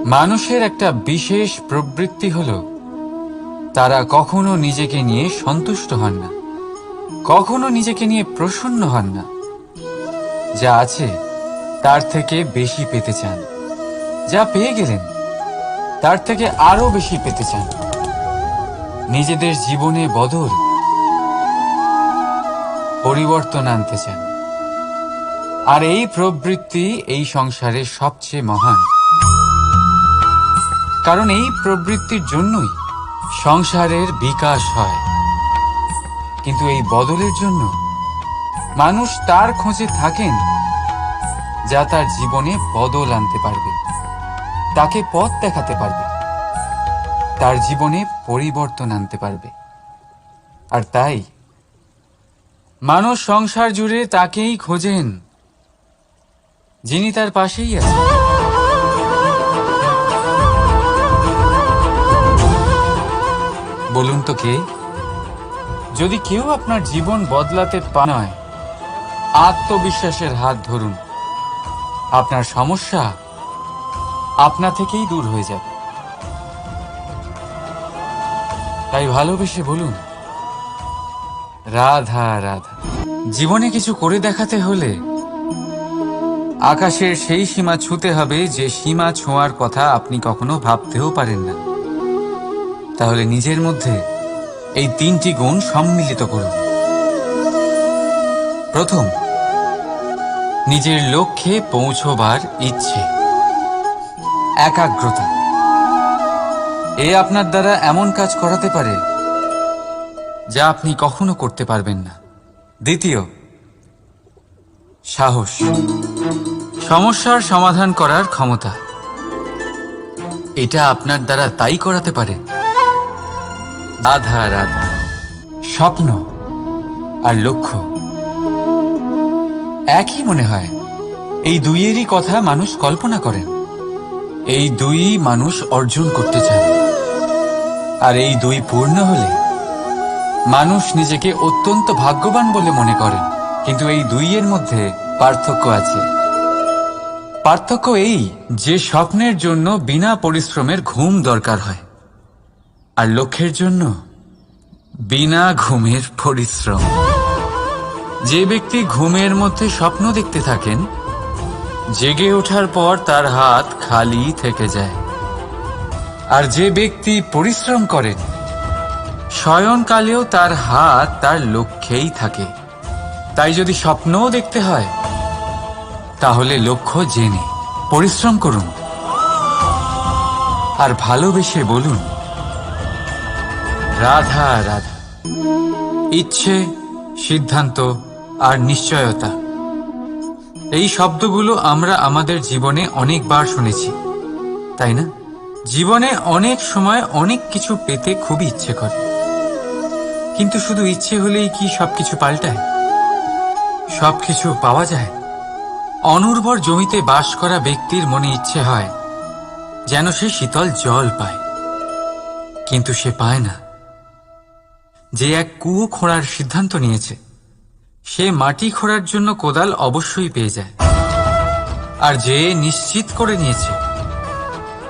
মানুষের একটা বিশেষ প্রবৃত্তি হলো তারা কখনো নিজেকে নিয়ে সন্তুষ্ট হন না, কখনো নিজেকে নিয়ে প্রসন্ন হন না। যা আছে তার থেকে বেশি পেতে চান, যা পেয়ে গেলেন তার থেকে আরো বেশি পেতে চান। নিজেদের জীবনে বদল, পরিবর্তন আনতে চান। আর এই প্রবৃত্তি এই সংসারের সবচেয়ে মহান, কারণ এই প্রবৃত্তির জন্যই সংসারের বিকাশ হয়। কিন্তু এই বদলের জন্য মানুষ তার খোঁজে থাকেন যা তার জীবনে বদল আনতে পারবে, তাকে পথ দেখাতে পারবে, তার জীবনে পরিবর্তন আনতে পারবে। আর তাই মানুষ সংসার জুড়ে তাকেই খোঁজেন যিনি তার পাশেই আছেন। বলুন তো কে? যদি কেউ আপনার জীবন বদলাতে পারে, আত্মবিশ্বাসের হাত ধরুন, আপনার সমস্যা আপনা থেকেই দূর হয়ে যাবে। তাই ভালোবেসে বলুন, রাধা রাধা। জীবনে কিছু করে দেখাতে হলে আকাশের সেই সীমা ছুঁতে হবে যে সীমা ছোঁয়ার কথা আপনি কখনো ভাবতেও পারেন না। তাহলে নিজের মধ্যে এই তিনটি গুণ সম্মিলিত করুন। প্রথম, নিজের লক্ষ্যে পৌঁছবার ইচ্ছে, একাগ্রতা। এ আপনার দ্বারা এমন কাজ করাতে পারে যা আপনি কখনো করতে পারবেন না। দ্বিতীয়, সাহস, সমস্যার সমাধান করার ক্ষমতা। এটা আপনার দ্বারা তাই করাতে পারে। রাধা রাধা। স্বপ্ন আর লক্ষ্য একই মনে হয়। এই দুইয়েরই কথা মানুষ কল্পনা করেন। এই দুই মানুষ অর্জন করতে চান। আর এই দুই পূর্ণ হলে মানুষ নিজেকে অত্যন্ত ভাগ্যবান বলে মনে করেন। কিন্তু এই দুইয়ের মধ্যে পার্থক্য আছে। পার্থক্য এই যে স্বপ্নের জন্য বিনা পরিশ্রমের ঘুম দরকার হয়, আর লক্ষ্যের জন্য বিনা ঘুমের পরিশ্রম। যে ব্যক্তি ঘুমের মধ্যে স্বপ্ন দেখতে থাকেন, জেগে ওঠার পর তার হাত খালি থেকে যায়। আর যে ব্যক্তি পরিশ্রম করেন, শয়নকালেও তার হাত তার লক্ষ্যেই থাকে। তাই যদি স্বপ্নও দেখতে হয়, তাহলে লক্ষ্য জেনে পরিশ্রম করুন। আর ভালোবেসে বলুন, রাধা রাধা। ইচ্ছে, সিদ্ধান্ত আর নিশ্চয়তা, এই শব্দগুলো আমরা আমাদের জীবনে অনেকবার শুনেছি, তাই না? জীবনে অনেক সময় অনেক কিছু পেতে খুবই ইচ্ছে করে, কিন্তু শুধু ইচ্ছে হলেই কি সবকিছু পাল্টায়? সবকিছু পাওয়া যায়? অনুর্বর জমিতে বাস করা ব্যক্তির মনে ইচ্ছে হয় যেন সে শীতল জল পায়, কিন্তু সে পায় না। যে এক কুয়ো খোঁড়ার সিদ্ধান্ত নিয়েছে, সে মাটি খোঁড়ার জন্য কোদাল অবশ্যই পেয়ে যায়। আর যে নিশ্চিত করে নিয়েছে,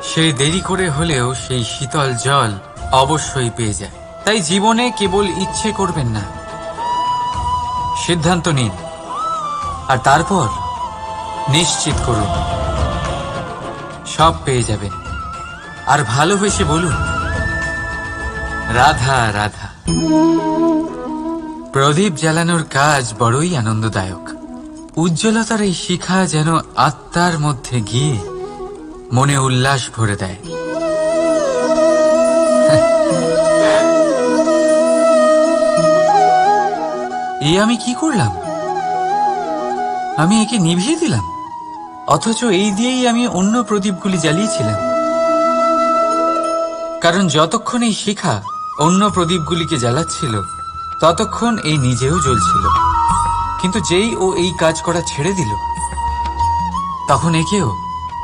সে দেরি করে হলেও সেই শীতল জল অবশ্যই পেয়ে যায়। তাই জীবনে কেবল ইচ্ছে করবেন না, সিদ্ধান্ত নিন আর তারপর নিশ্চিত করুন, সব পেয়ে যাবেন। আর ভালোবেসে বলুন, রাধা রাধা। প্রদীপ জ্বালানোর কাজ বড়ই আনন্দদায়ক। উজ্জ্বলতার এই শিখা যেন আত্মার মধ্যে গিয়ে মনে উল্লাস ভরে দেয়। এ আমি কি করলাম? আমি একে নিভিয়ে দিলাম, অথচ এই দিয়েই আমি অন্য প্রদীপগুলি জ্বালিয়েছিলাম। কারণ যতক্ষণ এই শিখা অন্য প্রদীপগুলিকে জ্বালাচ্ছিল, ততক্ষণ এই নিজেও জ্বলছিল। কিন্তু যেই ও এই কাজ করা ছেড়ে দিল, তখন একেও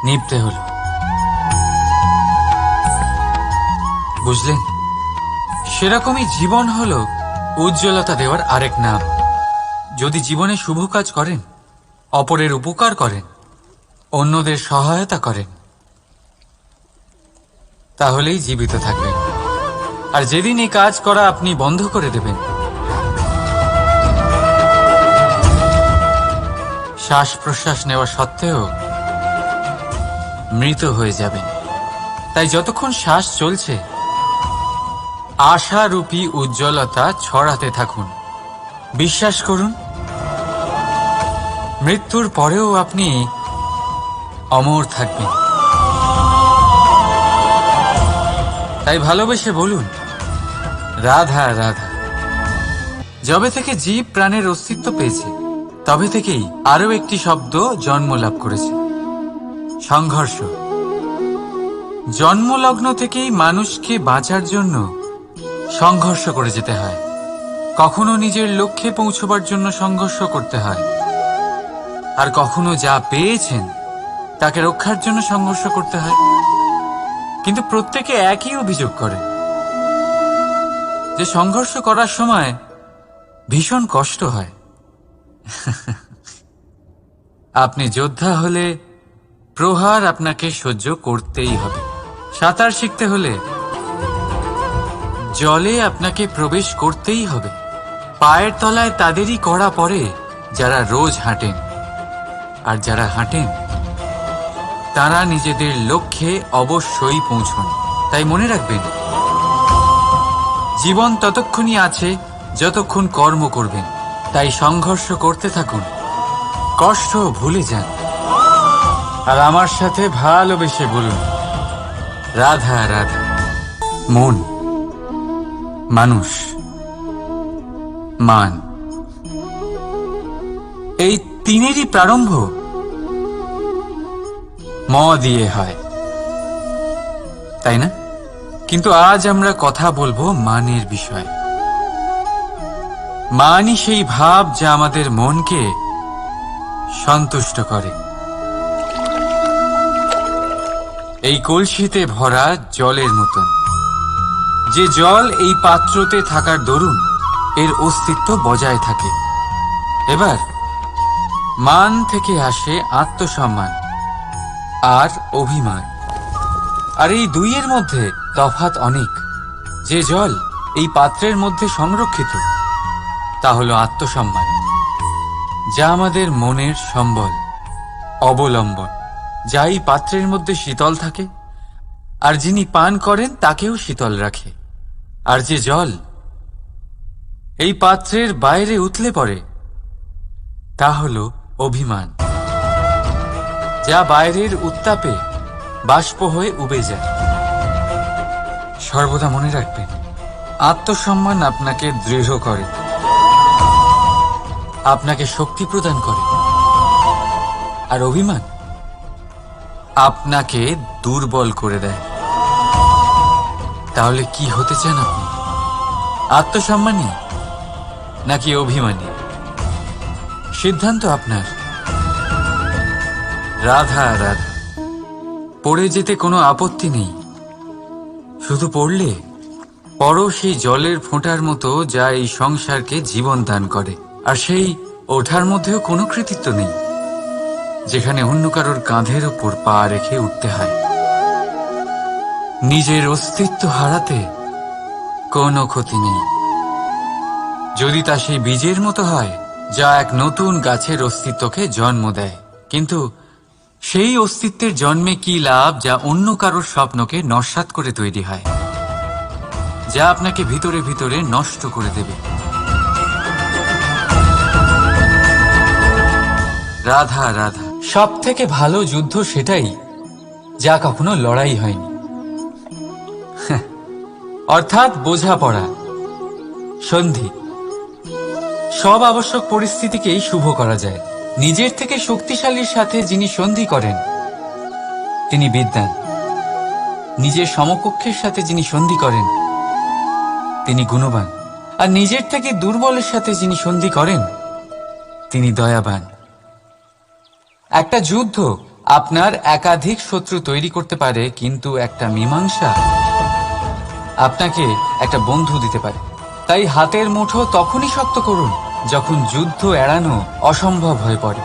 নিভতে হল। বুঝলেন? সেরকমই জীবন হলো উজ্জ্বলতা দেওয়ার আরেক নাম। যদি জীবনে শুভ কাজ করেন, অপরের উপকার করেন, অন্যদের সহায়তা করেন, তাহলেই জীবিত থাকবেন। আর যেদিন এই কাজ করা আপনি বন্ধ করে দেবেন, শ্বাস প্রশ্বাস নেওয়া সত্ত্বেও মৃত হয়ে যাবেন। তাই যতক্ষণ শ্বাস চলছে আশারূপী উজ্জ্বলতা ছড়াতে থাকুন। বিশ্বাস করুন, মৃত্যুর পরেও আপনি অমর থাকবেন। তাই ভালোবেসে বলুন, রাধা রাধা। যবে থেকে জীব প্রাণের অস্তিত্ব পেয়েছে, তবে থেকেই আরো একটি শব্দ জন্ম লাভ করেছে, সংঘর্ষ। জন্মলগ্ন থেকেই মানুষকে বাঁচার জন্য সংঘর্ষ করে যেতে হয়। কখনো নিজের লক্ষ্যে পৌঁছবার জন্য সংঘর্ষ করতে হয়, আর কখনো যা পেয়েছেন তাকে রক্ষার জন্য সংঘর্ষ করতে হয়। কিন্তু প্রত্যেকে একই অভিযোগ করে যে সংঘর্ষ করার সময় ভীষণ কষ্ট হয়। আপনি যোদ্ধা হলে প্রহার আপনাকে সহ্য করতেই হবে। সাঁতার শিখতে হলে জলে আপনাকে প্রবেশ করতেই হবে। পায়ের তলায় তাদেরই কড়া পড়ে যারা রোজ হাঁটেন, আর যারা হাঁটেন তারা নিজেদের লক্ষ্যে অবশ্যই পৌঁছন। তাই মনে রাখবেন, জীবন ততক্ষণই আছে যতক্ষণ কর্ম করবেন। তাই সংঘর্ষ করতে থাকুন, কষ্ট ভুলে যান, আর আমার সাথে ভালোবেসে বলুন, রাধা রাধা। মন, মানুষ, মান, এই তিনেরই প্রারম্ভ ম দিয়ে হয়, তাই না? কিন্তু আজ আমরা কথা বলবো মানের বিষয়ে। মানই সেই ভাব যা আমাদের মনকে সন্তুষ্ট করে। এই কলসিতে ভরা জলের মতন, যে জল এই পাত্রতে থাকার দরুন এর অস্তিত্ব বজায় থাকে। এবার মান থেকে আসে আত্মসম্মান আর অভিমান, আর এই দুইয়ের মধ্যে তফাৎ অনেক। যে জল এই পাত্রের মধ্যে সংরক্ষিত তা হলো আত্মসম্মান, যা আমাদের মনের সম্বল, অবলম্বন, যা এই পাত্রের মধ্যে শীতল থাকে, আর যিনি পান করেন তাকেও শীতল রাখে। আর যে জল এই পাত্রের বাইরে উতলে পড়ে তা হলো অভিমান, যা বাইরের উত্তাপে বাষ্প হয়ে উবে যায়। সর্বদা মনে রাখবেন, আত্মসম্মান আপনাকে দৃঢ় করে, আপনাকে শক্তি প্রদান করে, আর অভিমান আপনাকে দুর্বল করে দেয়। তাহলে কি হতে চান আপনি? আত্মসম্মানী নাকি অভিমানী? সিদ্ধান্ত আপনার। রাধা রাধা। পড়ে যেতে কোনো আপত্তি নেই, শুধু পড়লে পরও সেই জলের ফোঁটার মতো যা এই সংসারকে জীবন দান করে। আর সেই ওঠার মধ্যেও কোনো কৃতিত্ব নেই, যেখানে অন্য কারোর কাঁধের ওপর পা রেখে উঠতে হয়। নিজের অস্তিত্ব হারাতে কোনো ক্ষতি নেই, যদি তা সেই বীজের মতো হয় যা এক নতুন গাছের অস্তিত্বকে জন্ম দেয়। কিন্তু সেই অস্তিত্বের জন্মে কি লাভ যা অন্য কারোর স্বপ্নকে নস্যাৎ করে তৈরি হয়, যা আপনাকে ভিতরে ভিতরে নষ্ট করে দেবে। রাধা রাধা। সব থেকে ভালো যুদ্ধ সেটাই যা কখনো লড়াই হয়নি, অর্থাৎ বোঝাপড়া, সন্ধি। সব আবশ্যক পরিস্থিতিকেই শুভ করা যায়। নিজের থেকে শক্তিশালীর সাথে যিনি সন্ধি করেন তিনি বিদ্বান। নিজের সমকক্ষের সাথে যিনি সন্ধি করেন তিনি গুণবান। আর নিজের থেকে দুর্বলের সাথে যিনি সন্ধি করেন তিনি দয়াবান। একটা যুদ্ধ আপনার একাধিক শত্রু তৈরি করতে পারে, কিন্তু একটা মীমাংসা আপনাকে একটা বন্ধু দিতে পারে। তাই হাতের মুঠো তখনই শক্ত করুন যখন যুদ্ধ এড়ানো অসম্ভব হয়ে পড়ে,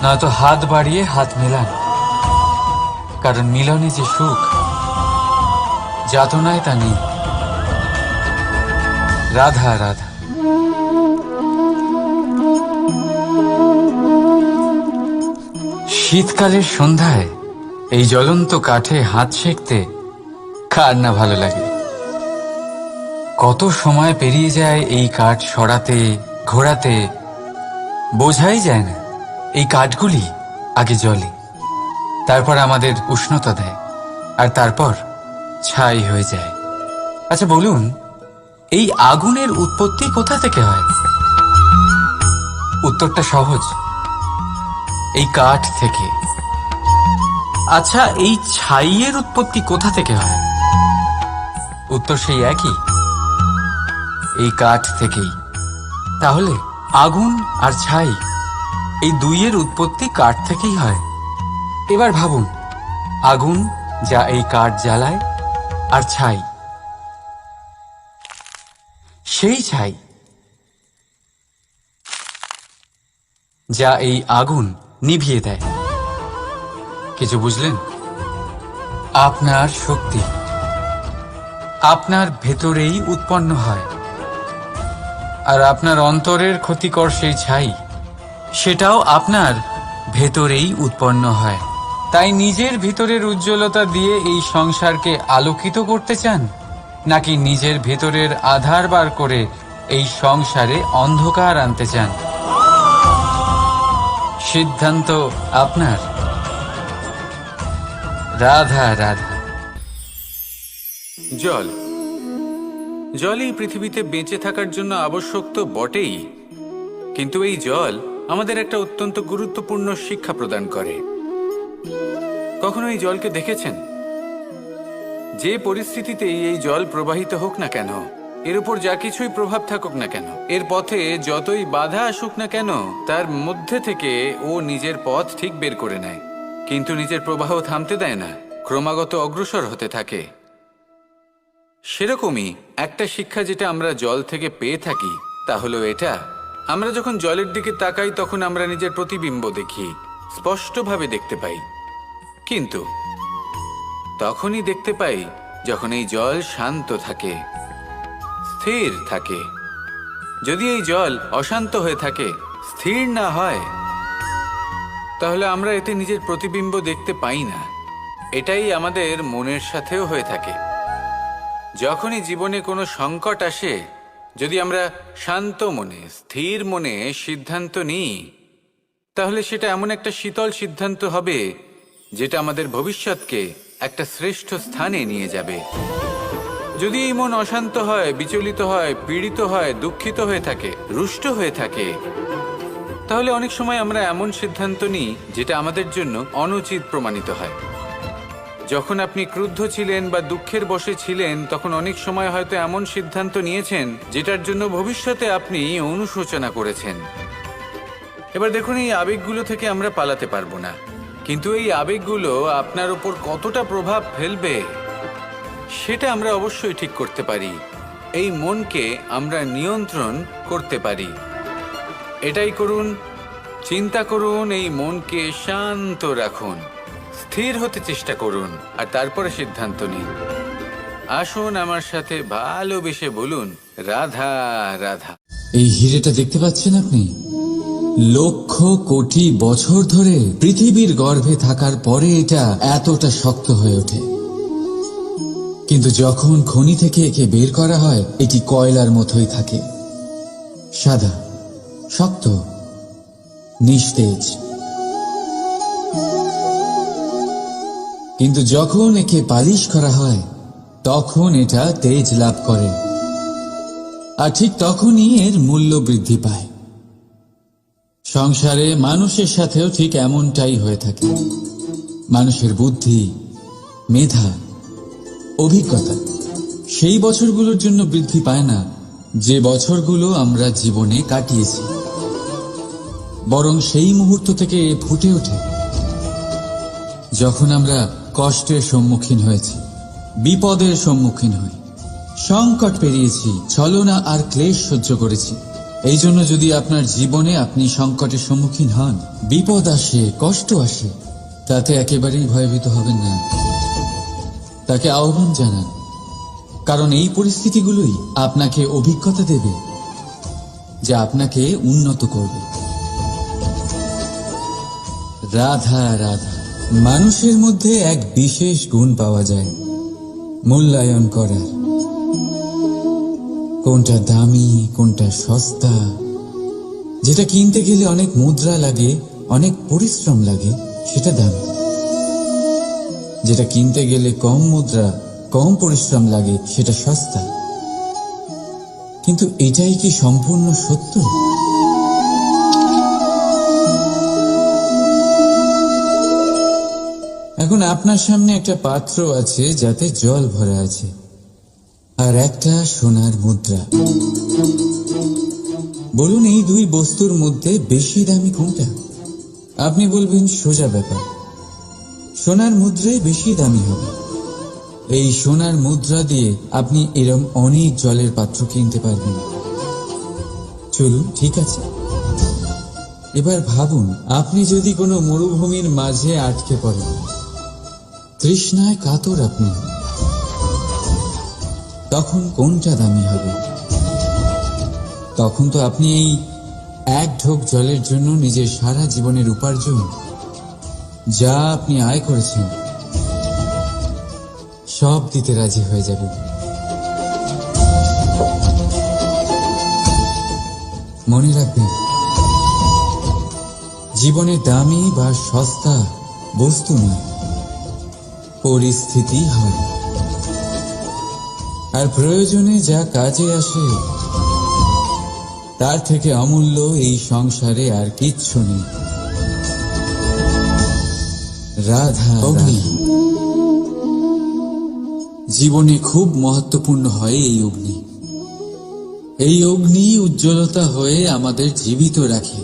নয়তো হাত বাড়িয়ে হাত মেলান, কারণ মিলনে যে সুখ যাতনায় তা নেই। রাধা রাধা। শীতকালের সন্ধ্যায় এই জ্বলন্ত কাঠে হাত সেঁকতে কার না ভালো লাগে। কত সময় পেরিয়ে যায় এই কাঠ সরাতে ঘোরাতে, বোঝাই যায় না। এই কাঠগুলি আগে জ্বলে, তারপর আমাদের উষ্ণতা দেয়, আর তারপর ছাই হয়ে যায়। আচ্ছা বলুন, এই আগুনের উৎপত্তি কোথা থেকে হয়? উত্তরটা সহজ, এই কাঠ থেকে। আচ্ছা, এই ছাইয়ের উৎপত্তি কোথা থেকে হয়? উত্তর সেই একই, এই কাঠ থেকেই। তাহলে আগুন আর ছাই, এই দুইয়ের উৎপত্তি কাঠ থেকেই হয়। এবার ভাবুন, আগুন যা এই কাঠ জ্বালায়, আর ছাই সেই ছাই যা এই আগুন নিভিয়ে দেয়। কিছু বুঝলেন? আপনার শক্তি আপনার ভেতরেই উৎপন্ন হয়, আর আপনার অন্তরের ক্ষতিকর সেই ছাই, সেটাও আপনার ভেতরেই উৎপন্ন হয়। তাই নিজের ভিতরের উজ্জ্বলতা দিয়ে এই সংসারকে আলোকিত করতে চান, নাকি নিজের ভেতরের আধার বার করে এই সংসারে অন্ধকার আনতে চান? সিদ্ধান্ত আপনার। রাধা রাধা। জল জল এই পৃথিবীতে বেঁচে থাকার জন্য আবশ্যক তো বটেই, কিন্তু এই জল আমাদের একটা অত্যন্ত গুরুত্বপূর্ণ শিক্ষা প্রদান করে। কখনো এই জলকে দেখেছেন? যে পরিস্থিতিতেই এই জল প্রবাহিত হোক না কেন, এর উপর যা কিছুই প্রভাব থাকুক না কেন, এর পথে যতই বাধা আসুক না কেন, তার মধ্যে থেকে ও নিজের পথ ঠিক বের করে নেয়, কিন্তু নিজের প্রবাহ থামতে দেয় না, ক্রমাগত অগ্রসর হতে থাকে। সেরকমই একটা শিক্ষা যেটা আমরা জল থেকে পেয়ে থাকি, তা হলো এটা: আমরা যখন জলের দিকে তাকাই তখন আমরা নিজের প্রতিবিম্ব দেখি, স্পষ্টভাবে দেখতে পাই। কিন্তু তখনই দেখতে পাই যখন এই জল শান্ত থাকে, স্থির থাকে। যদি এই জল অশান্ত হয়ে থাকে, স্থির না হয়, তাহলে আমরা এতে নিজের প্রতিবিম্ব দেখতে পাই না। এটাই আমাদের মনের সাথেও হয়ে থাকে। যখনই জীবনে কোনো সংকট আসে, যদি আমরা শান্ত মনে স্থির মনে সিদ্ধান্ত নিই, তাহলে সেটা এমন একটা শীতল সিদ্ধান্ত হবে যেটা আমাদের ভবিষ্যৎকে একটা শ্রেষ্ঠ স্থানে নিয়ে যাবে। যদি এই মন অশান্ত হয়, বিচলিত হয়, পীড়িত হয়, দুঃখিত হয়ে থাকে, রুষ্ট হয়ে থাকে, তাহলে অনেক সময় আমরা এমন সিদ্ধান্ত নিই যেটা আমাদের জন্য অনুচিত প্রমাণিত হয়। যখন আপনি ক্রুদ্ধ ছিলেন বা দুঃখের বশে ছিলেন, তখন অনেক সময় হয়তো এমন সিদ্ধান্ত নিয়েছেন যেটার জন্য ভবিষ্যতে আপনি অনুশোচনা করেছেন। এবার দেখুন, এই আবেগগুলো থেকে আমরা পালাতে পারবো না, কিন্তু এই আবেগগুলো আপনার উপর কতটা প্রভাব ফেলবে সেটা আমরা অবশ্যই ঠিক করতে পারি। এই মনকে আমরা নিয়ন্ত্রণ করতে পারি। এটাই করুন, চিন্তা করুন, এই মনকে শান্ত রাখুন, স্থির হতে চেষ্টা করুন, আর তারপরে সিদ্ধান্ত নিন। আসুন আমার সাথে ভালোবেসে বলুন, রাধা রাধা। এই হিরেটা দেখতে পাচ্ছেন আপনি? লক্ষ কোটি বছর ধরে পৃথিবীর গর্ভে থাকার পরে এটা এতটা শক্ত হয়ে ওঠে, কিন্তু যখন খনি থেকে একে বের করা হয়, এটি কয়লার মতোই থাকে, সাদা, শক্ত, নিস্তেজ। কিন্তু যখন একে পালিশ করা হয়, তখন এটা তেজ লাভ করে, আর ঠিক তখনই এর মূল্য বৃদ্ধি পায়। সংসারে মানুষের সাথেও ঠিক এমনটাই হয়ে থাকে। মানুষের বুদ্ধি, মেধা, অভিজ্ঞতা সেই বছরগুলোর জন্য বৃদ্ধি পায় না যে বছরগুলো আমরা জীবনে কাটিয়েছি, বরং সেই মুহূর্ত থেকে ফুটে ওঠে যখন আমরা কষ্টের সম্মুখীন হয়েছি, বিপদের সম্মুখীন হই, সংকট পেরিয়েছি, ছলনা আর ক্লেশ সহ্য করেছি। এই জন্য যদি আপনার জীবনে আপনি সংকটের সম্মুখীন হন, বিপদ আসে, কষ্ট আসে, তাতে একেবারেই ভয়ভীত হবেন না। তাকে আহ্বান জানান, কারণ এই পরিস্থিতিগুলোই আপনাকে অভিজ্ঞতা দেবে, যা আপনাকে উন্নত করবে। রাধা রাধা। মানুষের মধ্যে এক বিশেষ গুণ পাওয়া যায়, মূল্যায়ন করার। কোনটা দামি, কোনটা সস্তা, যেটা কিনতে গেলে অনেক মুদ্রা লাগে, অনেক পরিশ্রম লাগে, সেটা দামি। যেটা কিনতে গেলে কম মুদ্রা, কম পরিশ্রম লাগে, সেটা সস্তা। কিন্তু এটাই কি সম্পূর্ণ সত্য? এখন আপনার সামনে একটা পাত্র আছে যাতে জল ভরা আছে, আর একটা সোনার মুদ্রা। বলুন, এই দুই বস্তুর মধ্যে বেশি দামি কোনটা? আপনি বলবেন সোজা ব্যাপার, সোনার মুদ্রাই বেশি দামি হবে। এই সোনার মুদ্রা দিয়ে আপনি এরম অনেক জলের পাত্র কিনতে পারবেন। চলুন, ঠিক আছে। এবার ভাবুন, আপনি যদি কোনো মরুভূমির মাঝে আটকে পড়েন, তৃষ্ণায় কাতর আপনি, তখন কোনটা দামি হবে? তখন তো আপনি এই এক ঢোক জলের জন্য নিজের সারা জীবনের উপার্জন, যা আপনি আয় করেছেন, সব দিতে রাজি হয়ে যাবেন। মনে রাখবেন, জীবনে দামি বা সস্তা বস্তু নয়, পরিস্থিতি হয়। আর প্রয়োজনে যা কাজে আসে, তার থেকে অমূল্য এই সংসারে আর কিচ্ছু নেই। রাধা অগ্নি। জীবনে খুব মহত্বপূর্ণ হয় এই অগ্নি। এই অগ্নি উজ্জ্বলতা হয়ে আমাদের জীবিত রাখে।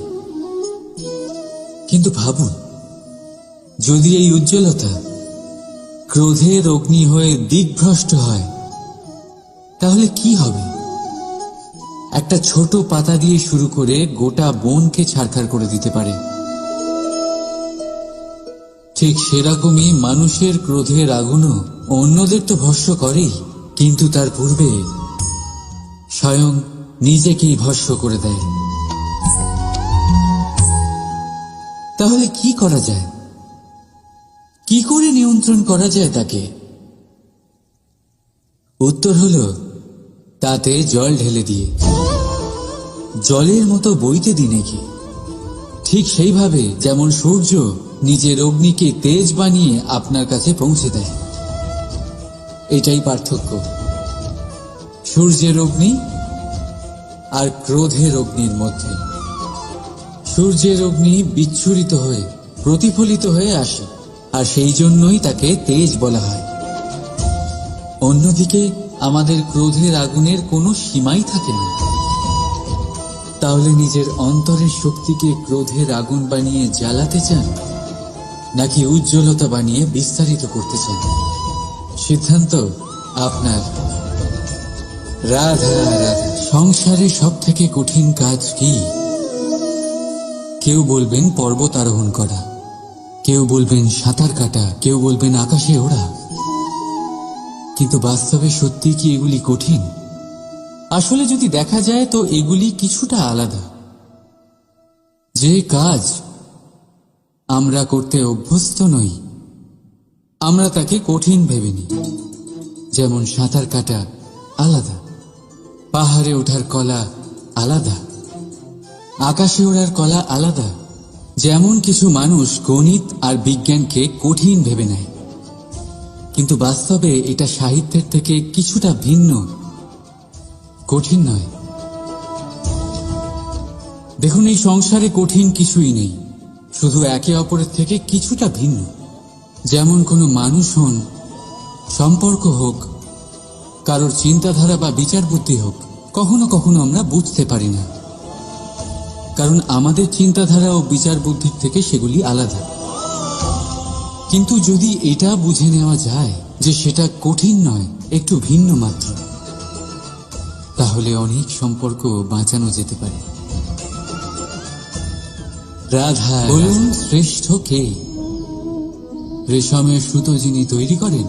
কিন্তু ভাবুন, যদি এই উজ্জ্বলতা ক্রোধের অগ্নি হয়ে দিকভ্রষ্ট হয়, তাহলে কি হবে? একটা ছোট পাতা দিয়ে শুরু করে গোটা বনকে ছারখার করে দিতে পারে। ঠিক সেরকমই মানুষের ক্রোধের আগুনও অন্যদের তো ভস্ম করেই, কিন্তু তার পূর্বে স্বয়ং নিজেকেই ভস্ম করে দেয়। তাহলে কি করা যায়? কি করে নিয়ন্ত্রণ করা যায় তাকে? উত্তর হলো, তাতে জল ঢেলে দিয়ে, জলের মতো বইতে দিন একে। ঠিক সেইভাবে যেমন সূর্য নিজের অগ্নিকে তেজ বানিয়ে আপনার কাছে পৌঁছে দেয়। এটাই পার্থক্য সূর্যের অগ্নি আর ক্রোধের অগ্নির মধ্যে। সূর্যের অগ্নি বিচ্ছুরিত হয়ে প্রতিফলিত হয়ে আসে, আর সেই জন্যই তাকে তেজ বলা হয়। অন্যদিকে আমাদের ক্রোধের আগুনের কোনো সীমাই থাকে না। তাহলে নিজের অন্তরের শক্তিকে ক্রোধের আগুন বানিয়ে জ্বালাতে চান, নাকি উজ্জ্বলতা বানিয়ে বিস্তারিত করতে চান? সিদ্ধান্ত আপনার। রাধা রাধা। সংসারে সব থেকে কঠিন কাজ কি? কেউ বলবেন পর্বত আরোহণ করা, কেউ বলবেন সাঁতার কাটা, কেউ বলবেন আকাশে ওড়া। কিন্তু বাস্তবে সত্যি কি এগুলি কঠিন? আসলে যদি দেখা যায় তো এগুলি কিছুটা আলাদা। যে কাজ আমরা করতে অভ্যস্ত নই, আমরা তাকে কঠিন ভেবে নিই। যেমন সাঁতার কাটা আলাদা, পাহাড়ে ওঠার কলা আলাদা, আকাশে ওড়ার কলা আলাদা। যেমন কিছু মানুষ গণিত আর বিজ্ঞানকে কঠিন ভেবে নেয়, কিন্তু বাস্তবে এটা সাহিত্যের থেকে কিছুটা ভিন্ন, কঠিন নয়। দেখুন, এই সংসারে কঠিন কিছুই নেই, শুধু একে অপরের থেকে কিছুটা ভিন্ন। যেমন কোনো মানুষ হন, সম্পর্ক হোক, কারোর চিন্তাধারা বা বিচার বুদ্ধি হোক, কখনো কখনো আমরা বুঝতে পারি না, কারণ আমাদের চিন্তাধারা ও বিচার বুদ্ধির থেকে সেগুলি আলাদা। কিন্তু যদি এটা বুঝে নেওয়া যায় যে সেটা কঠিন নয়, একটু ভিন্ন মাত্র, তাহলে অনেক সম্পর্ক বাঁচানো যেতে পারে। রাধা। বলুন, শ্রেষ্ঠ কে? রেশমের সুতো যিনি তৈরি করেন,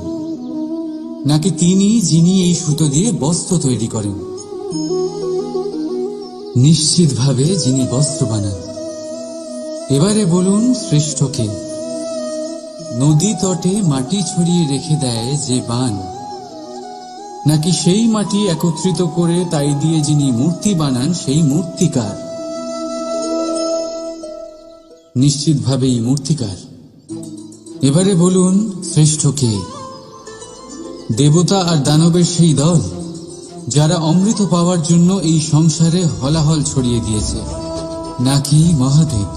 নাকি তিনি যিনি এই সুতো দিয়ে বস্ত্র তৈরি করেন? নিশ্চিতভাবে যিনি বস্ত্র বানান। এবারে বলুন শ্রেষ্ঠ কে? নদী তটে মাটি ছড়িয়ে রেখে দেয় যে বান, নাকি সেই মাটি একত্রিত করে তাই দিয়ে যিনি মূর্তি বানান সেই মূর্তিকার? নিশ্চিতভাবেই মূর্তিকার। এবারে বলুন শ্রেষ্ঠ কে? দেবতা আর দানবের সেই দল যারা অমৃত পাওয়ার জন্য এই সংসারে হলাহল ছড়িয়ে দিয়েছে, নাকি মহাদেব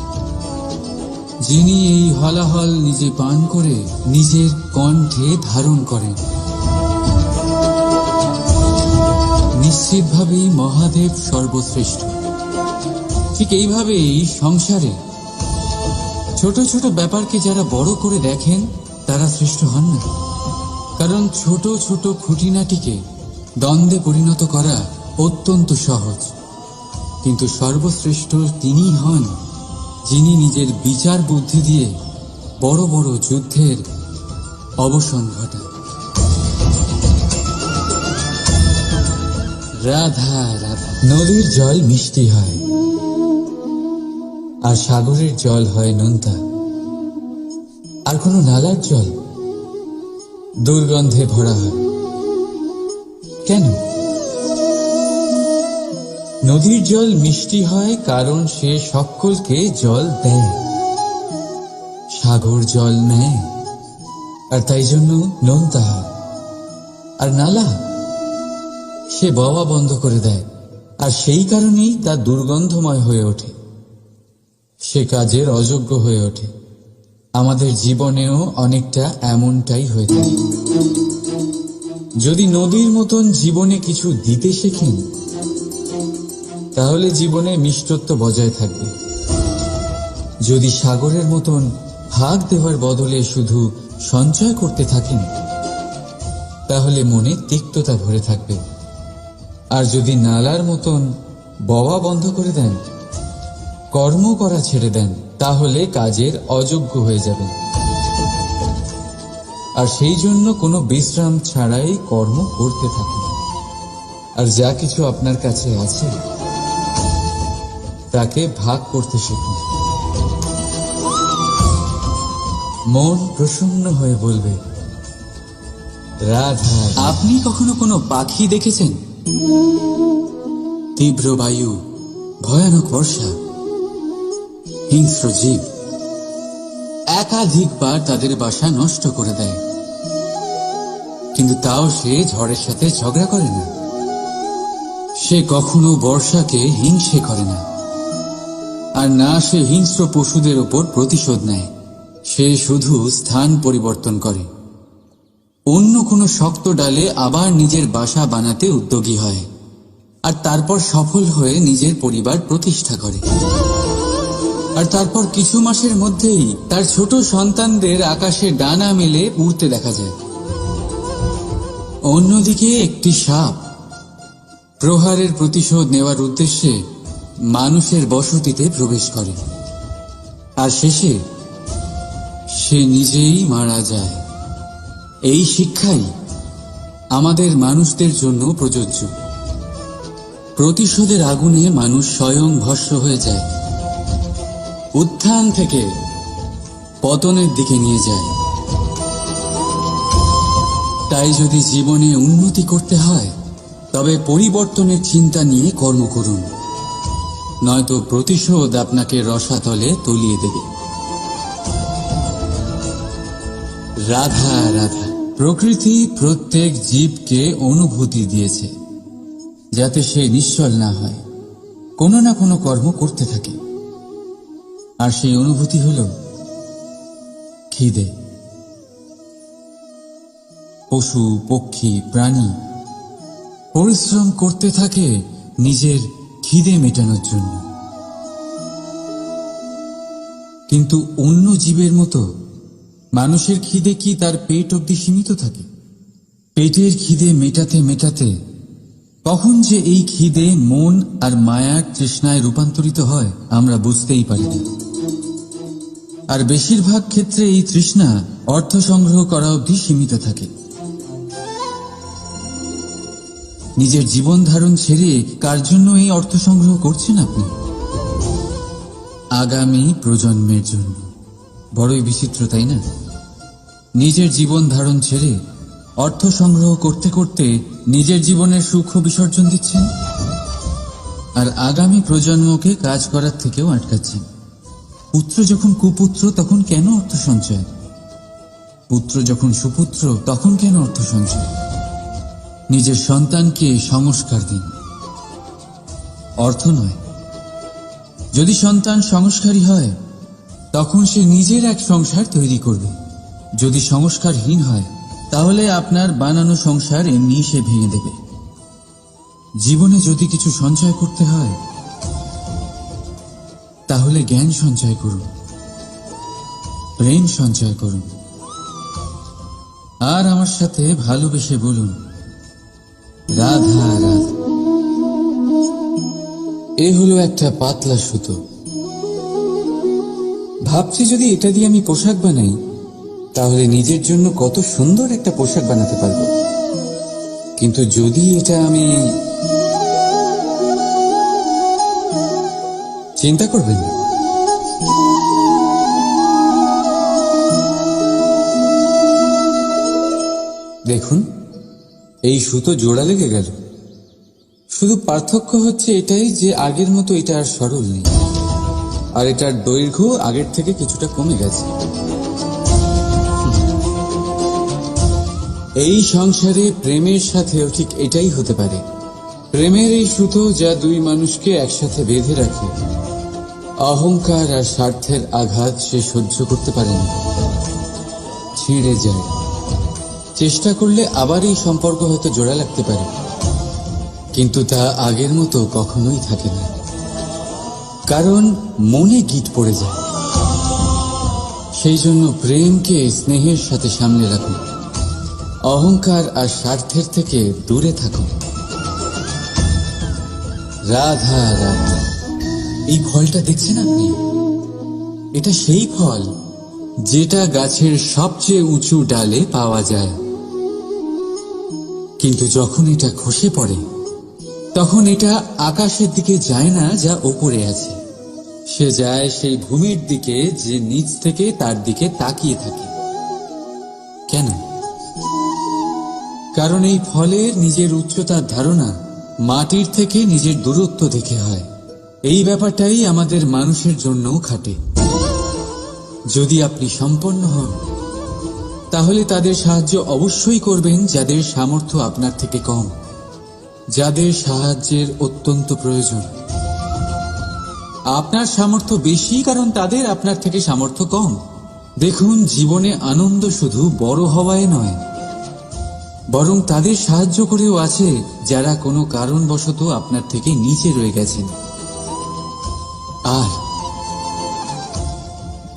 যিনি এই হলাহল নিজে পান করে নিজের কণ্ঠে ধারণ করেন? নিশ্চিতভাবেই মহাদেব সর্বশ্রেষ্ঠ। ঠিক এইভাবেই সংসারে ছোট ছোট ব্যাপারকে যারা বড় করে দেখেন তারা শ্রেষ্ঠ হন না, কারণ ছোট ছোট খুঁটিনাটিকে দ্বন্দ্বে পরিণত করা অত্যন্ত সহজ। কিন্তু সর্বশ্রেষ্ঠ তিনিই হন যিনি নিজের বিচার বুদ্ধি দিয়ে বড় বড় যুদ্ধের অবসান ঘটান। রাধা রাধা। নদীর জল মিষ্টি হয় আর সাগরের জল হয় নোনতা, আর কোনো নালার জল দুর্গন্ধে ভরা হয়। কেন? নদীর জল মিষ্টি হয় কারণ সে সকলকে জল দেয়, সাগর জল নেয় আর তাই জন্য নোনতা হয়। আর নালা সে বওয়া বন্ধ করে দেয় আর সেই কারণেই তা দুর্গন্ধময় হয়ে ওঠে, সে কাজের অযোগ্য হয়ে ওঠে। আমাদের জীবনেও অনেকটা এমনটাই হয়ে থাকে। যদি নদীর মতন জীবনে কিছু দিতে শেখেন তাহলে জীবনে মিষ্টত্ব বজায় থাকবে। যদি সাগরের মতন ভাগ দেওয়ার বদলে শুধু সঞ্চয় করতে থাকেন তাহলে মনে তিক্ততা ভরে থাকবে। আর যদি নালার মতন বওয়া বন্ধ করে দেন, কর্ম করা ছেড়ে দেন, তাহলে কাজের অযোগ্য হয়ে যাবেন। আর সেই জন্য কোনো বিশ্রাম ছাড়াই কর্ম করতে থাকুন। আর যা কিছু আপনার কাছে আছে তাকে ভাগ করতে শিখুন। মন প্রসন্ন হয়ে বলবে রাধা। আপনি কখনো কোনো পাখি দেখেছেন? তীব্র বায়ু, ভয়ানক বর্ষা, হিংস্র জীব একাধিকবার তাদের বাসা নষ্ট করে দেয়, কিন্তু তাও সে ঝড়ের সাথে ঝগড়া করে না। সে কখনো বর্ষাকে হিংসে করে না, আর না সে হিংস্র পশুদের ওপর প্রতিশোধ নেয়। সে শুধু স্থান পরিবর্তন করে, অন্য কোনো শক্ত ডালে আবার নিজের বাসা বানাতে উদ্যোগী হয়, আর তারপর সফল হয়ে নিজের পরিবার প্রতিষ্ঠা করে। আর তারপর কিছু মাসের মধ্যেই তার ছোট সন্তানদের আকাশে ডানা মেলে উড়তে দেখা যায়। অন্যদিকে একটি সাপ প্রহারের প্রতিশোধ নেওয়ার উদ্দেশ্যে মানুষের বসতিতে প্রবেশ করে, আর শেষে সে নিজেই মারা যায়। এই শিক্ষাই আমাদের মানুষদের জন্য প্রযোজ্য। প্রতিশোধের আগুনে মানুষ স্বয়ং ভস্ম হয়ে যায়, উত্থান থেকে পতনের দিকে নিয়ে যায়। তাই যদি জীবনে উন্নতি করতে হয় তবে পরিবর্তনের চিন্তা নিয়ে কর্ম করুন, নয়তো প্রতিশোধ আপনাকে রসাতলে তলিয়ে দেবে। রাধা রাধা। প্রকৃতি প্রত্যেক জীবকে অনুভূতি দিয়েছে যাতে সে নিশ্চল না হয়, কোনো না কোনো কর্ম করতে থাকে। আর সেই অনুভূতি হল খিদে। পশু পক্ষী প্রাণী পরিশ্রম করতে থাকে নিজের খিদে মেটানোর জন্য, কিন্তু অন্য জীবের মতো মানুষের খিদে কি তার পেট অবধি সীমিত থাকে? পেটের খিদে মেটাতে মেটাতে কখন যে এই খিদে মন আর মায়ার তৃষ্ণায় রূপান্তরিত হয় আমরা বুঝতেই পারি না। আর বেশিরভাগ ক্ষেত্রে এই তৃষ্ণা অর্থ সংগ্রহ করা অবধি সীমিত থাকে। নিজের জীবন ধারণ ছেড়ে কার জন্য এই অর্থ সংগ্রহ করছেন আপনি? আগামী প্রজন্মের জন্য। বড়ই বিচিত্র, তাই না? নিজের জীবন ধারণ ছেড়ে অর্থ সংগ্রহ করতে করতে নিজের জীবনের সুখ বিসর্জন দিচ্ছেন, আর আগামী প্রজন্মকে কাজ করার থেকেও আটকাচ্ছেন। পুত্র যখন কুপুত্র তখন কেন অর্থ সঞ্চয়? পুত্র যখন সুপুত্র তখন কেন অর্থ সঞ্চয়? নিজের সন্তানকে সংস্কার দিন, অর্থ নয়। যদি সন্তান সংস্কারী হয় তখন সে নিজের এক সংসার তৈরি করবে। যদি সংস্কারহীন হয় তাহলে আপনার বানানো সংসার এমনি সে ভেঙে দেবে। জীবনে যদি কিছু সঞ্চয় করতে হয় তাহলে জ্ঞান সঞ্চয় করুন, প্রেম সঞ্চয় করুন, আর আমার সাথে ভালোবেসে বলুন, রাধা রাধা। এ হলো একটা পাতলা সুতো। ভাবছি যদি এটা দিয়ে আমি পোশাক বানাই তাহলে নিজের জন্য কত সুন্দর একটা পোশাক বানাতে পারবো। কিন্তু যদি এটা আমি... চিন্তা করবেন না। দেখুন, এই সুতো জোড়া লেগে গেল। শুধু পার্থক্য হচ্ছে এটাই যে আগের মতো এটা আর সরল নেই, আর এটার দৈর্ঘ্য আগের থেকে কিছুটা কমে গেছে। এই সংসারে প্রেমের সাথেও ঠিক এটাই হতে পারে। প্রেমের এই সুতো যা দুই মানুষকে একসাথে বেঁধে রাখে, অহংকার আর স্বার্থের আঘাত সে সহ্য করতে পারে না, ছিঁড়ে যায়। চেষ্টা করলে আবার এই সম্পর্ক হয়তো জোড়া লাগতে পারে, কিন্তু তা আগের মতো কখনোই থাকে না, কারণ মনে গিট পড়ে যায়। সেই জন্য প্রেমকে স্নেহের সাথে সামনে রাখুন, অহংকার আর স্বার্থের থেকে দূরে থাকুন। রাধা রাধা। এই ফলটা দেখছেন আপনি? এটা সেই ফল যেটা গাছের সবচেয়ে উঁচু ডালে পাওয়া যায়, কিন্তু যখন এটা খসে পড়ে তখন এটা আকাশের দিকে যায় না যা ওপরে আছে, সে যায় সেই ভূমির দিকে যে নিচ থেকে তার দিকে তাকিয়ে থাকে। কেন? কারণ এই ফলের নিজের উচ্চতার ধারণা মাটির থেকে নিজের দূরত্ব দেখে হয়। এই ব্যাপারটাই আমাদের মানুষের জন্যও খাটে। যদি আপনি সম্পন্ন হন তাহলে তাদের সাহায্য অবশ্যই করবেন যাদের সামর্থ্য আপনার থেকে কম, যাদের সাহায্যের অত্যন্ত প্রয়োজন। আপনার সামর্থ্য বেশি কারণ তাদের আপনার থেকে সামর্থ্য কম। দেখুন, জীবনে আনন্দ শুধু বড় হওয়ায় নয়, বরং তাদের সাহায্য করেও আছে যারা কোনো কারণবশত আপনার থেকে নিচে রয়ে গেছেন। আর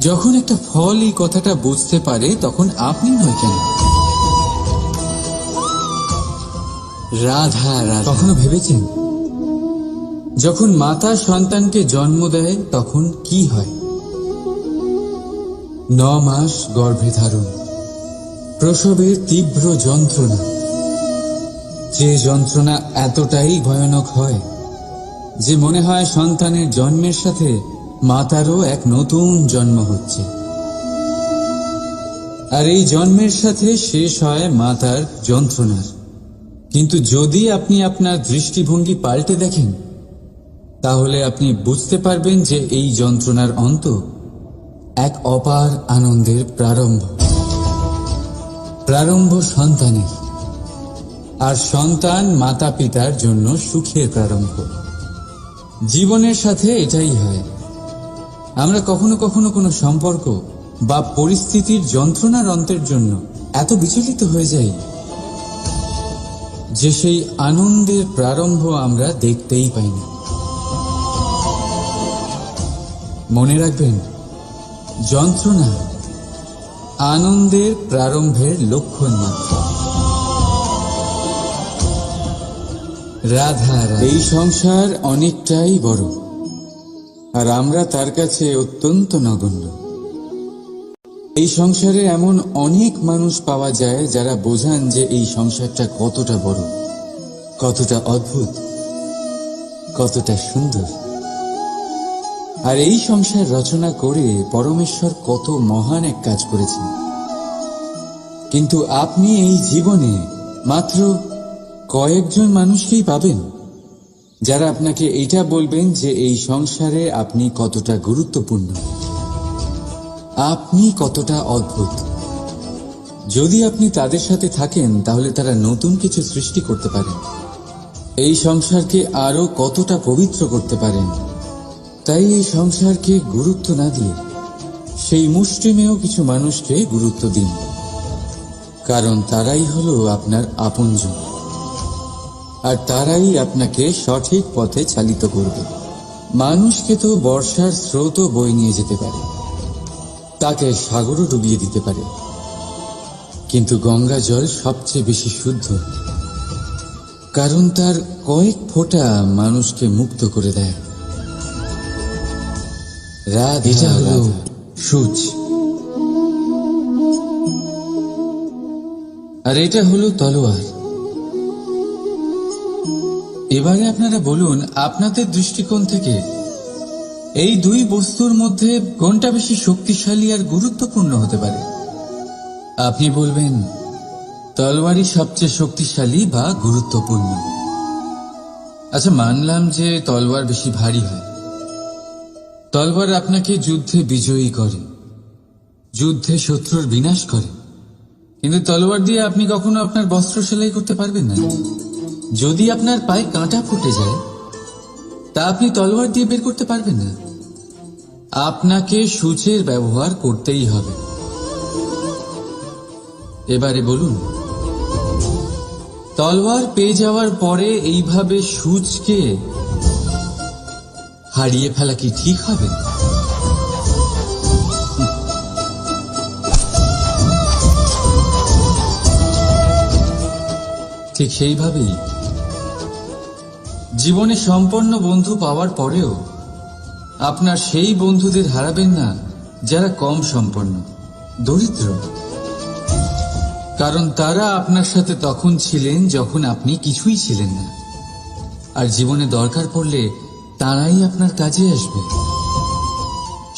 যখন একটা ফল এই কথাটা বুঝতে পারে তখন আপনি নয় কেন? রাধা রাধা। কখনো ভেবেছেন যখন মাতা সন্তানকে জন্ম দেয় তখন কি হয়? 9 মাস গর্ভে ধারণ, প্রসবের তীব্র যন্ত্রণা, যে যন্ত্রণা এতটাই ভয়ানক হয় যে মনে হয় সন্তানের জন্মের সাথে মাতারও এক নতুন জন্ম হচ্ছে, আর এই জন্মের সাথে শেষ হয় মাতার যন্ত্রণার। কিন্তু যদি আপনি আপনার দৃষ্টিভঙ্গি পাল্টে দেখেন তাহলে আপনি বুঝতে পারবেন যে এই যন্ত্রণার অন্ত এক অপার আনন্দের প্রারম্ভ সন্তানের, আর সন্তান মাতা পিতার জন্য সুখের প্রারম্ভ। জীবনের সাথে এটাই হয়। আমরা কখনো কখনো কোনো সম্পর্ক বা পরিস্থিতির যন্ত্রণার অন্তের জন্য এত বিচলিত হয়ে যাই যে সেই আনন্দের প্রারম্ভ আমরা দেখতেই পাই না। মনে রাখবেন, যন্ত্রণা আনন্দের প্রারম্ভের লক্ষণ মাত্র। রাধা রাধা। এই সংসার অনেকটাই বড়, আর আমরা তার কাছে অত্যন্ত নগণ্য। এই সংসারে এমন অনেক মানুষ পাওয়া যায় যারা বোঝান যে এই সংসারটা কতটা বড়, কতটা অদ্ভুত, কতটা সুন্দর। আর এই সংসার রচনা করে পরমেশ্বর কত মহান এক কাজ করেছেন। কিন্তু আপনি এই জীবনে মাত্র কয়েকজন মানুষকেই পাবেন যারা আপনাকে এটা বলবেন যে এই সংসারে আপনি কতটা গুরুত্বপূর্ণ, আপনি কতটা অদ্ভুত। যদি আপনি তাদের সাথে থাকেন তাহলে তারা নতুন কিছু সৃষ্টি করতে পারেন, এই সংসারকে আরো কতটা পবিত্র করতে পারেন। তাই এই সংসারকে গুরুত্ব না দিয়ে সেই মুষ্টিমেয় কিছু মানুষকে গুরুত্ব দিন, কারণ তারাই হলো আপনার আপনজন, আর তারাই আপনাকে সঠিক পথে চালিত করবে। মানুষকে তো বর্ষার স্রোতও বয়ে নিয়ে যেতে পারে, তাকে সাগরও ডুবিয়ে দিতে পারে, কিন্তু গঙ্গা জল সবচেয়ে বেশি শুদ্ধ, কারণ তার কয়েক ফোঁটা মানুষকে মুক্ত করে দেয়। এটা হলো সূচ, আর এটা হলো তলোয়ার। এবারে আপনারা বলুন, আপনাদের দৃষ্টিকোণ থেকে এই দুই বস্তুর মধ্যে কোনটা বেশি শক্তিশালী আর গুরুত্বপূর্ণ হতে পারে? আপনি বলবেন তলোয়ারই সবচেয়ে শক্তিশালী বা গুরুত্বপূর্ণ। আচ্ছা, মানলাম যে তলোয়ার বেশি ভারী হয়। তলোয়ার আপনাকে যুদ্ধে বিজয়ী করে, যুদ্ধে শত্রুর বিনাশ করে, কিন্তু তলোয়ার দিয়ে আপনি কখনো আপনার বস্ত্র সেলাই করতে পারবেন না। যদি আপনার পায়ে কাঁটা ফুটে যায় তা আপনি তলোয়ার দিয়ে বের করতে পারবেন না। আপনাকে সূচের ব্যবহার করতেই হবে। এবারে বলুন, তলোয়ার পেয়ে যাওয়ার পরে এইভাবে সূচকে হারিয়ে ফেলা কি ঠিক হবে? ঠিক সেইভাবেই জীবনে সম্পন্ন বন্ধু পাওয়ার পরেও আপনার সেই বন্ধুদের হারাবেন না যারা কম সম্পন্ন, দরিদ্র, কারণ তারা আপনার সাথে তখন ছিলেন যখন আপনি কিছুই ছিলেন না, আর জীবনে দরকার পড়লে তারাই আপনার কাজে আসবে,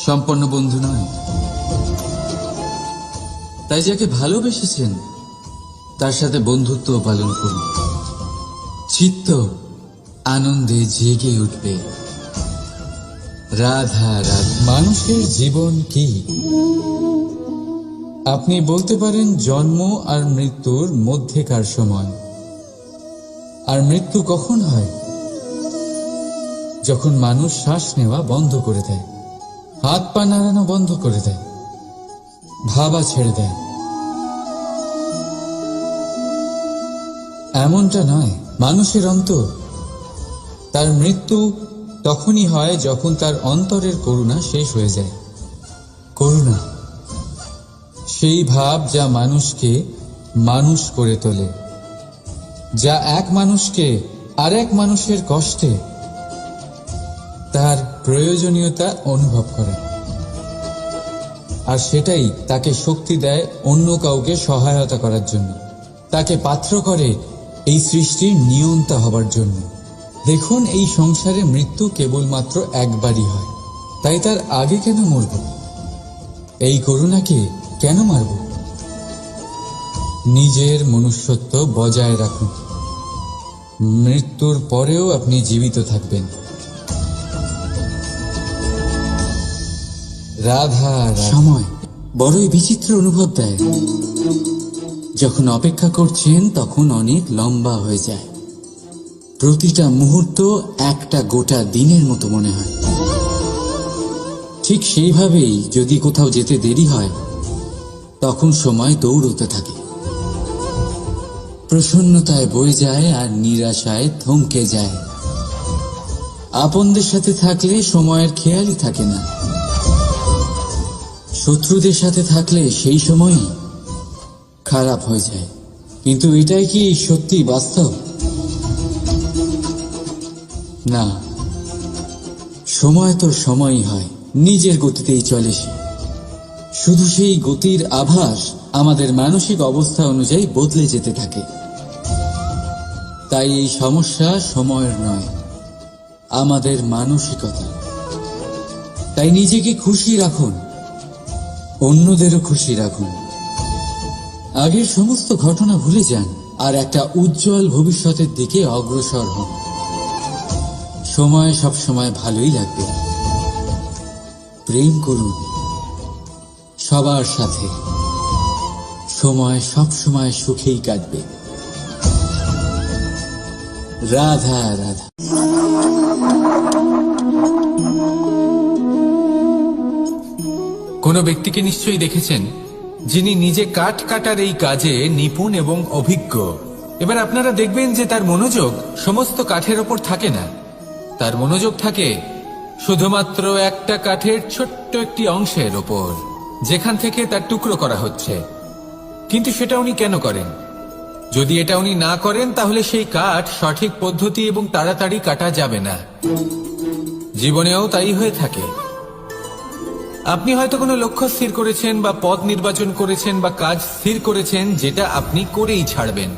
সম্পন্ন বন্ধু নয়। তাই যাকে ভালোবেসেছেন তার সাথে বন্ধুত্ব পালন করুন, চিত্ত আনন্দে জেগে উঠবে। রাধা রাধা। মানুষের জীবন কি? আপনি বলতে পারেন জন্ম আর মৃত্যুর মধ্যেকার সময়। আর মৃত্যু কখন হয়? যখন মানুষ শ্বাস নেওয়া বন্ধ করে দেয়, হাত পা নাড়ানো বন্ধ করে দেয়, ভাবা ছেড়ে দেয়। এমনটা নয়, মানুষের অন্তর, তার মৃত্যু তখনই হয় যখন তার অন্তরের করুণা শেষ হয়ে যায়। করুণা সেই ভাব যা মানুষকে মানুষ করে তোলে, যা এক মানুষকে আরেক মানুষের কষ্টে তার প্রয়োজনীয়তা অনুভব করে, আর সেটাই তাকে শক্তি দেয় অন্য কাউকে সহায়তা করার জন্য, তাকে পাত্র করে এই সৃষ্টির নিয়ন্তা হবার জন্য। দেখুন, এই সংসারে মৃত্যু কেবলমাত্র একবারই হয়, তাই তার আগে কেন মরব? এই করুণাকে কেন মারব? নিজের মনুষ্যত্ব বজায় রাখুন, মৃত্যুর পরেও আপনি জীবিত থাকবেন। রাধা। সময় বড়ই বিচিত্র অনুভব দেয়। যখন অপেক্ষা করছেন তখন অনেক লম্বা হয়ে যায়, প্রতিটা মুহূর্ত একটা গোটা দিনের মতো মনে হয়। ঠিক সেইভাবেই যদি কোথাও যেতে দেরি হয় তখন সময় দৌড়তে থাকে, প্রসন্নতায় বয়ে যায় আর নিরাশায় থমকে যায়। আপনদের সাথে থাকলে সময়ের খেয়ালই থাকে না, শত্রুদের সাথে থাকলে সেই সময়ই খারাপ হয়ে যায়। কিন্তু এটাই কি সত্যি বাস্তব? না, সময় তো সময়ই হয়, নিজের গতিতেই চলে সে। শুধু সেই গতির আভাস আমাদের মানসিক অবস্থা অনুযায়ী বদলে যেতে থাকে। তাই এই সমস্যা সময়ের নয়, আমাদের মানসিকতা। তাই নিজেকে খুশি রাখুন, অন্যদেরও খুশি রাখুন। আগের সমস্ত ঘটনা ভুলে যান আর একটা উজ্জ্বল ভবিষ্যতের দিকে অগ্রসর হন। সময় সব সময় ভালোই লাগবে। প্রেম করুন সবার সাথে, সময় সব সময় সুখেই কাটবে। রাধা রাধা। কোনো ব্যক্তিকে নিশ্চয়ই দেখেছেন যিনি নিজে কাঠ কাটার এই কাজে নিপুণ এবং অভিজ্ঞ। এবার আপনারা দেখবেন যে তার মনোযোগ সমস্ত কাঠের ওপর থাকে না, তার মনোযোগ থাকে শুধুমাত্র একটা কাঠের ছোট্ট একটি অংশের ওপর, যেখান থেকে তার টুকরো করা হচ্ছে। কিন্তু সেটা উনি কেন করেন? যদি এটা উনি না করেন তাহলে সেই কাঠ সঠিক পদ্ধতি এবং তাড়াতাড়ি কাটা যাবে না। জীবনেও তাই হয়ে থাকে। আপনি হয়তো কোনো লক্ষ্য স্থির করেছেন বা পথ নির্বাচন করেছেন বা কাজ স্থির করেছেন যেটা আপনি করেই ছাড়বেন।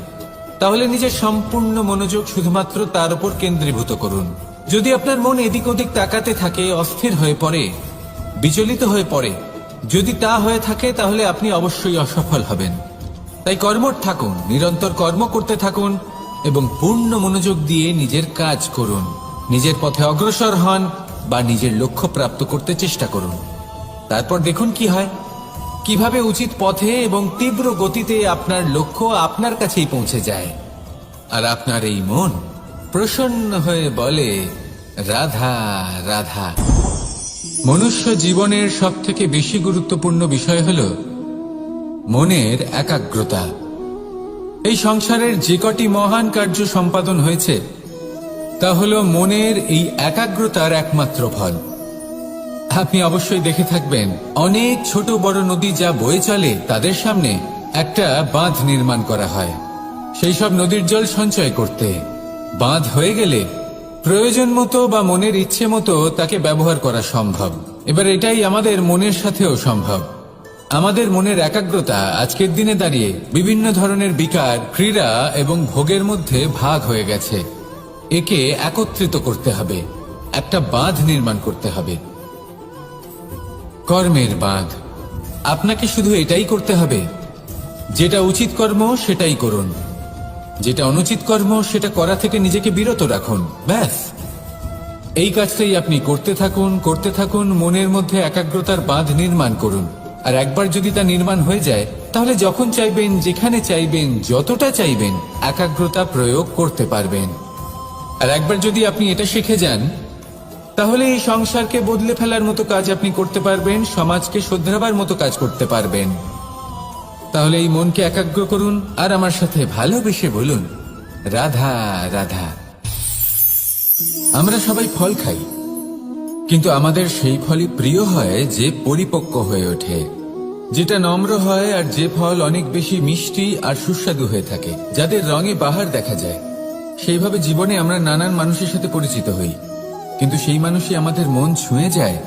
তাহলে নিজের সম্পূর্ণ মনোযোগ শুধুমাত্র তার উপর কেন্দ্রীভূত করুন। যদি আপনার মন এদিক ওদিক তাকাতে থাকে, অস্থির হয়ে পড়ে, বিচলিত হয়ে পড়ে, যদি তা হয়ে থাকে তাহলে আপনি অবশ্যই অসফল হবেন। তাই কর্মঠ থাকুন, নিরন্তর কর্ম করতে থাকুন এবং পূর্ণ মনোযোগ দিয়ে নিজের কাজ করুন। নিজের পথে অগ্রসর হন বা নিজের লক্ষ্য প্রাপ্ত করতে চেষ্টা করুন। তারপর দেখুন কি হয়, কিভাবে উচিত পথে এবং তীব্র গতিতে আপনার লক্ষ্য আপনার কাছেই পৌঁছে যায়। আর আপনার এই মন প্রসন্ন হয়ে বলে রাধা রাধা। মনুষ্য জীবনের সবথেকে বেশি গুরুত্বপূর্ণ বিষয় হল মনের একাগ্রতা। এই সংসারের যে কটি মহান কার্য সম্পাদন হয়েছে তা হল মনের এই একাগ্রতার একমাত্র ফল। আপনি অবশ্যই দেখে থাকবেন অনেক ছোট বড় নদী যা বয়ে চলে তাদের সামনে একটা বাঁধ নির্মাণ করা হয় সেই সব নদীর জল সঞ্চয় করতে। বাঁধ হয়ে গেলে প্রয়োজন মতো বা মনের ইচ্ছে মতো তাকে ব্যবহার করা সম্ভব। এবার এটাই আমাদের মনের সাথেও সম্ভব। আমাদের মনের একাগ্রতা আজকের দিনে দাঁড়িয়ে বিভিন্ন ধরনের বিকার, ক্রীড়া এবং ভোগের মধ্যে ভাগ হয়ে গেছে। একে একত্রিত করতে হবে, একটা বাঁধ নির্মাণ করতে হবে, কর্মের বাঁধ। আপনাকে শুধু এটাই করতে হবে, যেটা উচিত কর্ম সেটাই করুন, যেটা অনুচিত কর্ম সেটা করা থেকে নিজেকে বিরত রাখুন। ব্যাস, এই কাজটাই আপনি করতে থাকুন, করতে থাকুন। মনের মধ্যে একাগ্রতার বাঁধ নির্মাণ করুন। আর একবার যদি তা নির্মাণ হয়ে যায় তাহলে যখন চাইবেন, যেখানে চাইবেন, যতটা চাইবেন একাগ্রতা প্রয়োগ করতে পারবেন। আর একবার যদি আপনি এটা শিখে যান তাহলে এই সংসারকে বদলে ফেলার মতো কাজ আপনি করতে পারবেন, সমাজকে শোধরাবার মতো কাজ করতে পারবেন। তাহলে এই মনকে একাগ্র করুন আর আমার সাথে ভালোবেসে বলুন রাধা রাধা। আমরা সবাই ফল খাই, কিন্তু আমাদের সেই ফলই প্রিয় হয় যে পরিপক্ক হয়ে ওঠে, যেটা নম্র হয় আর যে ফল অনেক বেশি মিষ্টি আর সুস্বাদু হয়ে থাকে, যাদের রঙে বাহার দেখা যায়। সেইভাবে জীবনে আমরা নানান মানুষের সাথে পরিচিত হই, কিন্তু সেই মানুষই আমাদের মন ছুঁয়ে যায়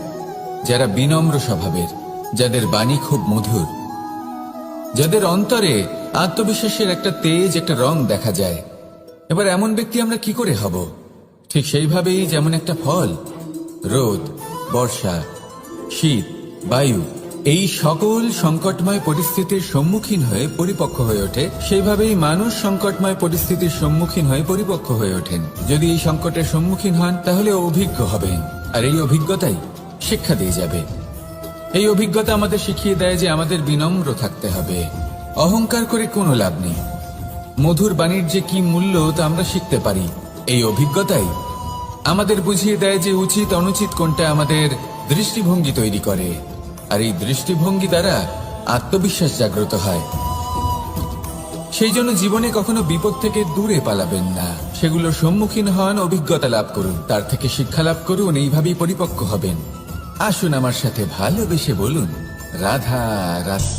যারা বিনম্র স্বভাবের, যাদের বাণী খুব মধুর, যাদের অন্তরে আত্মবিশ্বাসের একটা তেজ, একটা রং দেখা যায়। এবার এমন ব্যক্তি আমরা কি করে হব? ঠিক সেইভাবেই যেমন একটা ফল রোদ, বর্ষা, শীত, বায়ু এই সকল সংকটময় পরিস্থিতির সম্মুখীন হয়ে পরিপক্ক হয়ে ওঠে, সেইভাবেই মানুষ সংকটময় পরিস্থিতির সম্মুখীন হয়ে পরিপক্ক হয়ে ওঠেন। যদি এই সংকটের সম্মুখীন হন তাহলে অভিজ্ঞ হবেন, আর এই অভিজ্ঞতাই শিক্ষা দিয়ে যাবে। এই অভিজ্ঞতা আমাদের শিখিয়ে দেয় যে আমাদের বিনম্র থাকতে হবে। অহংকার করে কোনো লাভ নেই। মধুর বাণীর যে কি মূল্য তা আমরা শিখতে পারি। এই অভিজ্ঞতাই আমাদের বুঝিয়ে দেয় যে উচিত অনুচিত কোনটা, আমাদের দৃষ্টিভঙ্গি তৈরি করে, আর এই দৃষ্টিভঙ্গি দ্বারা আত্মবিশ্বাস জাগ্রত হয়। সেই জন্য জীবনে কখনো বিপদ থেকে দূরে পালাবেন না, সেগুলোর সম্মুখীন হন, অভিজ্ঞতা লাভ করুন, তার থেকে শিক্ষা লাভ করুন, এইভাবেই পরিপক্ক হবেন। আসুন আমার সাথে ভালোবেসে বলুন রাধা রাধা।